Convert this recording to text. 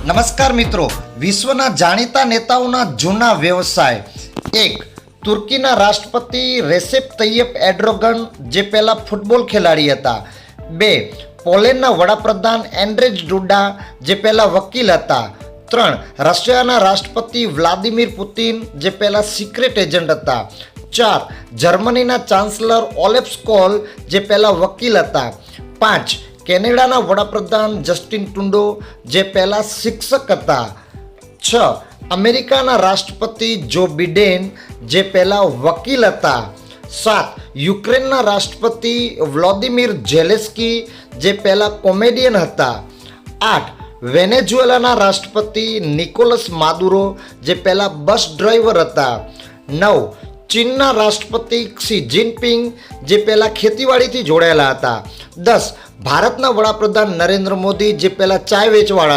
નમસ્કાર મિત્રો, વિશ્વના જાણીતા નેતાઓના જૂના વ્યવસાય. 1. તુર્કીના રાષ્ટ્રપતિ રેસેપ તૈયપ એર્ડોગન, જે પહેલા ફૂટબોલ ખેલાડી હતા. 2. પોલેન્ડના વડાપ્રધાન એન્ડ્રેજ ડુડા, જે પહેલા વકીલ હતા. 3. રશિયાના રાષ્ટ્રપતિ વ્લાદિમીર પુતિન, જે પહેલા સિક્રેટ એજન્ટ હતા. 4. જર્મનીના ચાન્સલર ઓલેફ સ્કોલ, જે પહેલા વકીલ હતા. 5. કેનેડાના વડાપ્રધાન જસ્ટિન ટુડો, જે પહેલા શિક્ષક હતા. 6. અમેરિકાના રાષ્ટ્રપતિ જો બિડેન, જે પહેલા વકીલ હતા. 7. યુક્રેનના રાષ્ટ્રપતિ વ્લોદિમીર ઝેલેન્સ્કી, જે પહેલા કોમેડિયન હતા. 8. વેનેઝુએલાના રાષ્ટ્રપતિ નિકોલસ માદુરો, જે પહેલા બસ ડ્રાઈવર હતા. 9. ચીનના રાષ્ટ્રપતિ શી જિનપિંગ, જે પહેલા ખેતીવાડીથી જોડાયેલા હતા. 10. ભારતના વડાપ્રધાન નરેન્દ્ર મોદી, જે પહેલા ચાય વેચવાળા હતા.